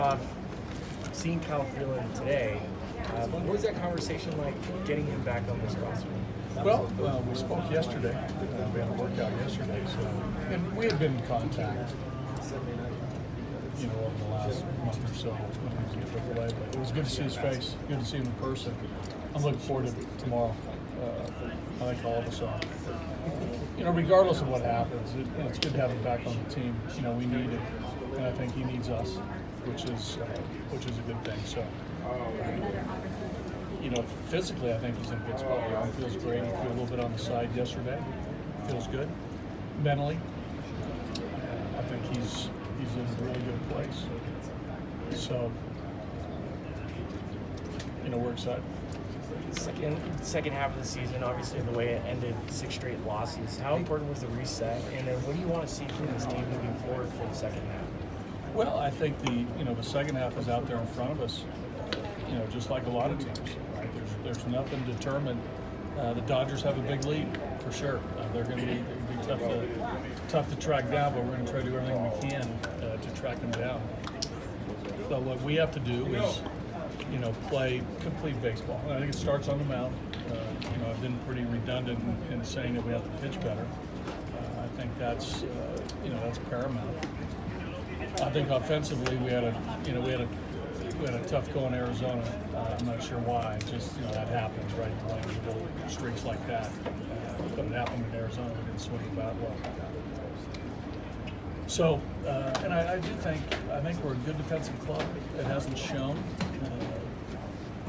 off, seeing Kyle Freeland today, what was that conversation like getting him back on this roster? Well, we spoke yesterday. We had a workout yesterday, and we had been in contact, over the last month or so when he was in AAA. But it was good to see his face, good to see him in person. I'm looking forward to tomorrow. I think all of us are. Regardless of what happens, it's good to have him back on the team. We need him, and I think he needs us, which is a good thing. So. Physically, I think he's in a good spot. He feels great. He flew a little bit on the side yesterday. Feels good. Mentally, I think he's in a really good place. So, we're excited. Second half of the season, obviously the way it ended, 6 straight losses. How important was the reset? And then what do you want to see from this team moving forward for the second half? Well, I think the second half is out there in front of us. Just like a lot of teams, right? There's nothing determined. The Dodgers have a big lead for sure. They're going to be tough to track down, but we're going to try to do everything we can to track them down. So what we have to do is, play complete baseball. And I think it starts on the mound. I've been pretty redundant in saying that we have to pitch better. I think that's paramount. I think offensively we had a tough go in Arizona. I'm not sure why. Just that happens, right? Playing little streaks like that. But it happened in Arizona. We didn't swing the bat well. So, and I think we're a good defensive club. It hasn't shown,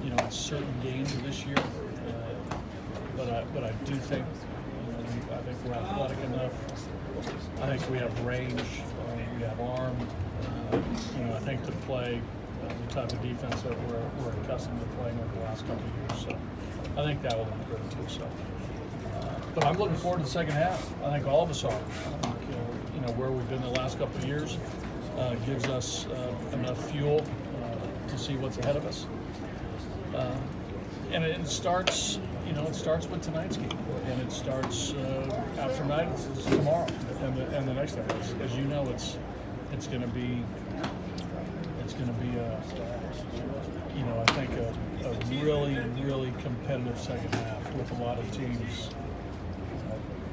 in certain games this year. But I do think, I think we're athletic enough. I think we have range. We have arm. I think to play the type of defense that we're accustomed to playing over the last couple of years. So I think that will improve too. So, but I'm looking forward to the second half. I think all of us are. I think, where we've been the last couple of years gives us enough fuel to see what's ahead of us. And it starts, it starts with tonight's game, and it starts after night. It's tomorrow, and the next day. As you know, it's going to be. It's going to be I think a really, really competitive second half with a lot of teams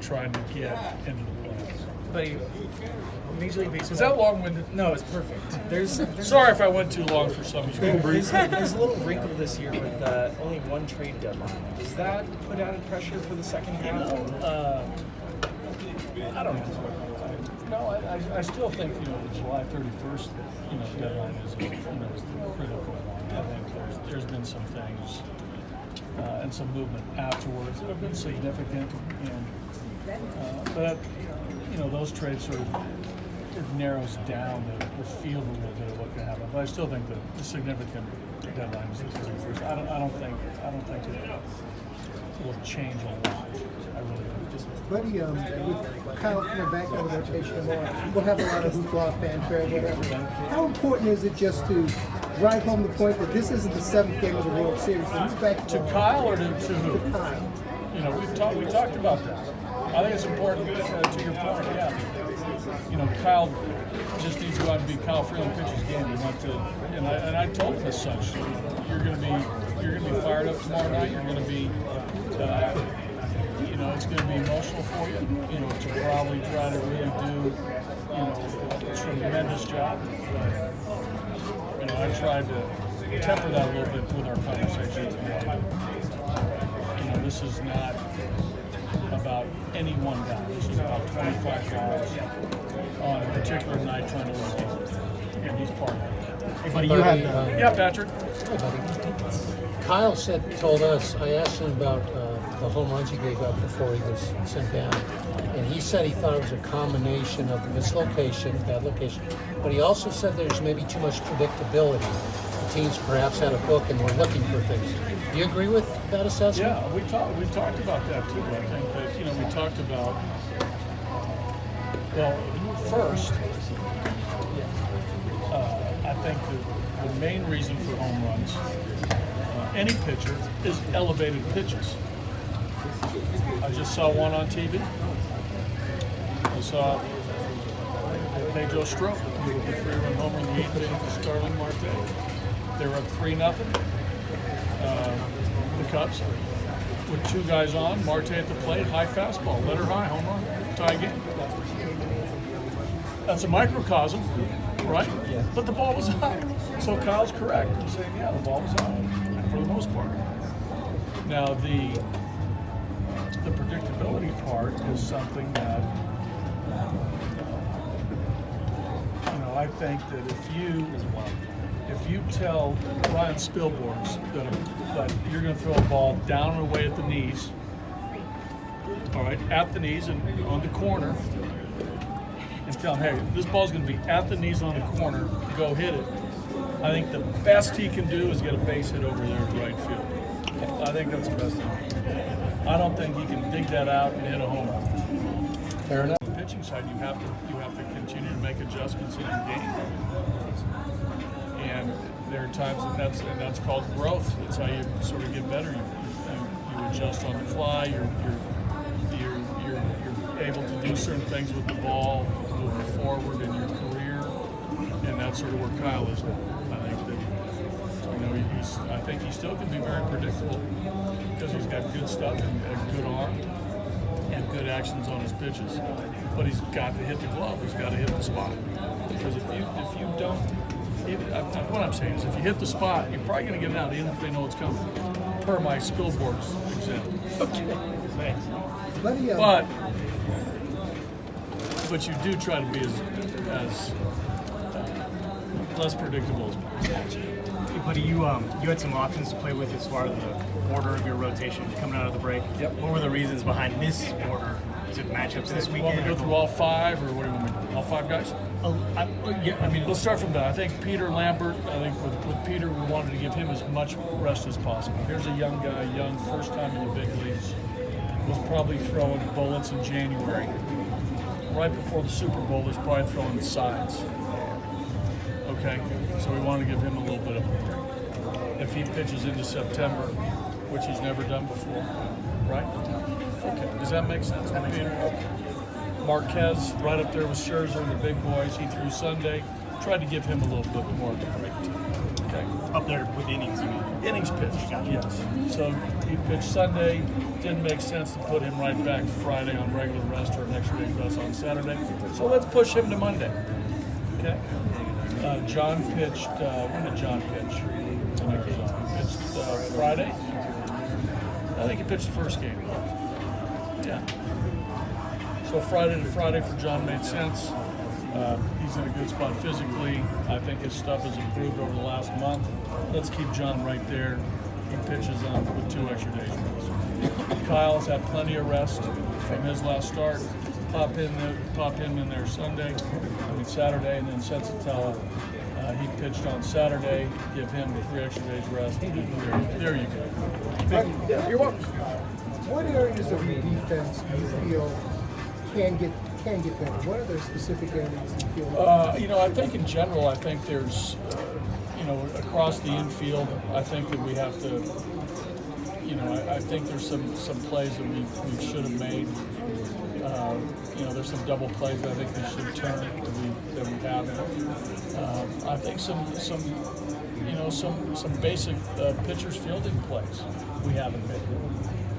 trying to get into the playoffs. But Major League Baseball. Was that long-winded? No, it's perfect. There's Sorry if I went too long for some of you. There's a little wrinkle this year with only one trade deadline. Does that put added pressure for the second half? I don't know. No, I still think the July 31st deadline is the critical one. I think there's been some things and some movement afterwards that have been significant, but those trades sort of it narrows down the field a little bit of what can happen. But I still think that the significant deadline is the 31st. I don't think it will change a lot. I really don't. Buddy, with Kyle coming back on the rotation tomorrow, we'll have a lot of hoopla, fanfare, whatever. How important is it just to drive home the point that this isn't the 7th game of the World Series, and he's back to Kyle or to who? To Kyle. We talked about that. I think it's important to your point. Yeah, Kyle just needs to go out and be Kyle Freeland pitches game. He went to, and I told him as such. You're going to be fired up tomorrow night. You're going to be. It's going to be emotional for you, to probably try to really do, a tremendous job. But, I tried to temper that a little bit with our conversation today. This is not about any one guy. This is about 25 guys on a particular night trying to win a game. And he's part of it. Hey, buddy, you had yeah, Patrick. Hey, buddy. Kyle told us, I asked him about the home runs he gave up before he was sent down, and he said he thought it was a combination of mislocation, bad location, but he also said there's maybe too much predictability. The teams perhaps had a book and were looking for things. Do you agree with that assessment? Yeah, we talked about that too. I think that we talked about first. I think the main reason for home runs, any pitcher, is elevated pitches. I just saw one on TV. I saw They played Joe Stroh with the 3-run homer in the 8th inning to Starling Marte. They were up 3-0. The Cubs with 2 guys on. Marte at the plate, high fastball, let her high, home run, tie game. That's a microcosm, right? Yeah. But the ball was high. So Kyle's correct in saying, yeah, the ball was high for the most part. Now the predictability part is something that I think that if you tell Ryan Spilborghs that you're going to throw a ball down and away at the knees, all right, at the knees and on the corner, and tell him, hey, this ball's going to be at the knees on the corner, go hit it. I think the best he can do is get a base hit over there at right field. I think that's the best thing. I don't think he can dig that out and hit a home run. Fair enough. On the pitching side, you have to continue to make adjustments in your game. And there are times that's called growth. It's how you sort of get better. You adjust on the fly. You're able to do certain things with the ball moving forward in your career, and that's sort of where Kyle is now. I think that I think he still can be very predictable because he's got good stuff and a good arm and good actions on his pitches. But he's got to hit the glove. He's got to hit the spot. Because if you don't, what I'm saying is if you hit the spot, you're probably going to get it out even if they know it's coming. Per my Spilborghs example. Okay. Thanks. But you do try to be as less predictable as possible. Hey, buddy, you had some options to play with as far as the order of your rotation coming out of the break. Yep. What were the reasons behind this order? Is it matchups this You want me weekend? to go through all 5, or what do you want me to do? All 5 guys? I mean, let's start from that. I think Peter Lambert, with Peter, we wanted to give him as much rest as possible. Here's a young guy, first time in the big leagues, was probably throwing bullets in January. Right before the Super Bowl, he's probably throwing sides. Okay, so we want to give him a little bit of a break. If he pitches into September, which he's never done before, right? Okay, does that make sense? Marquez, right up there with Scherzer and the big boys. He threw Sunday. Tried to give him a little bit more of a break. Okay. Up there with innings, you mean? Innings pitched, yes. So he pitched Sunday. Didn't make sense to put him right back Friday on regular rest or an extra day rest on Saturday. So let's push him to Monday. Okay. John pitched. When did John pitch? In Arizona. He pitched Friday. I think he pitched the first game. Yeah. So Friday to Friday for John made sense. He's in a good spot physically. I think his stuff has improved over the last month. Let's keep John right there. He pitches on with 2 extra days rest. Kyle's had plenty of rest from his last start. Pop him in there Saturday, and then Sensatella. He pitched on Saturday. Give him 3 extra days rest. There you go. You're welcome. What areas of your defense do you feel can get better? What are the specific areas you feel? I think in general, I think there's, across the infield, I think that we have to, I think there's some plays that we should have made. There's some double plays that I think we should turn that we haven't. I think some basic pitchers fielding plays we haven't made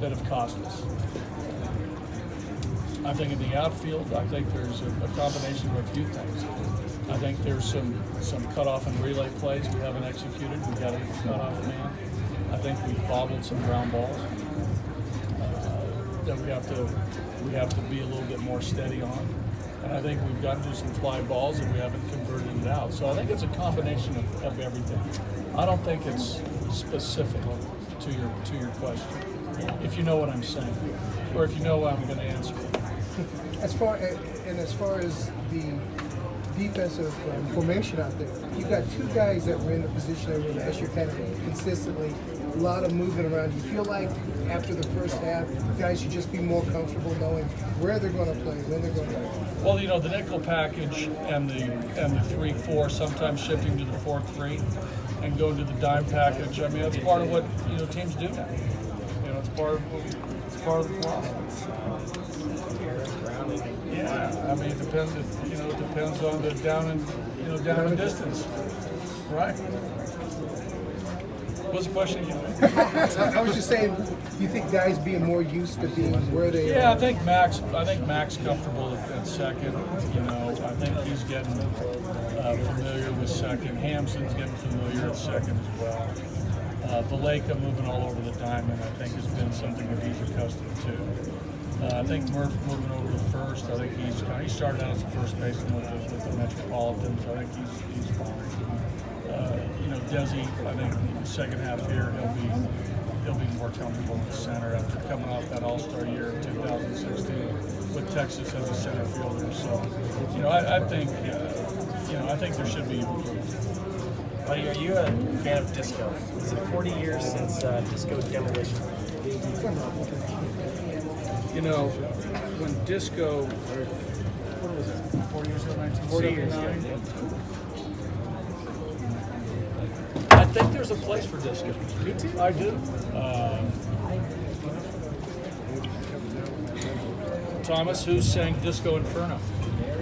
that have cost us. I think in the outfield, I think there's a combination of a few things. I think there's some cutoff and relay plays we haven't executed. We've got a cutoff man. I think we've bobbled some ground balls that we have to be a little bit more steady on. And I think we've gotten to some fly balls and we haven't converted it out. So I think it's a combination of everything. I don't think it's specific to your question, if you know what I'm saying, or if you know what I'm going to answer. As far as the defensive formation out there, you've got 2 guys that were in the position they were in last year, kind of consistently, a lot of movement around. Do you feel like after the first half, guys should just be more comfortable knowing where they're going to play, when they're going to play? Well, the nickel package and the 3-4, sometimes shifting to the 4-3 and going to the dime package. I mean, that's part of what teams do now. It's it's part of the flaw. Yeah, I mean, it depends. It depends on the down and distance, right? What's the question again? I was just saying, you think guys being more used to being where they Yeah, are? I think Mac's comfortable at second. I think he's getting familiar with second. Hampson's getting familiar at second as well. Valeka moving all over the diamond, I think, has been something that he's accustomed to. I think Murph moving over to first. I think he started out as a first baseman with the Metropolitans. I think he's fine. Desi, I think second half here he'll be more comfortable in the center after coming off that All-Star year in 2016 with Texas as a center fielder. So, I think there should be improvement. Buddy, are you a fan of disco? Is it 40 years since disco demolition? When disco, what was it? 40 years ago, 40 years 1979. ago. I think there's a place for disco. Me too. I do. Thomas, who sang Disco Inferno?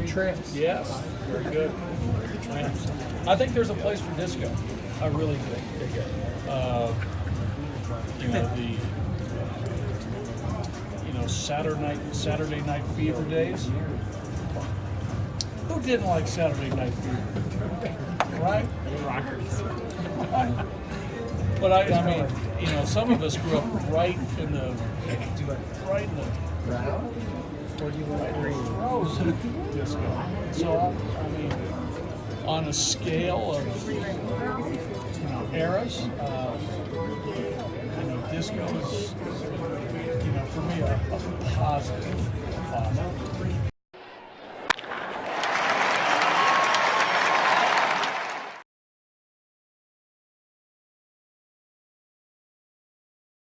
Trance. Yes, very good. Trance. I think there's a place for disco. I really do. Saturday Night Fever days. Who didn't like Saturday Night Fever? Right? Rockers. But I mean, some of us grew up right in the throes of disco. So I mean, on a scale of eras, disco is for me a positive.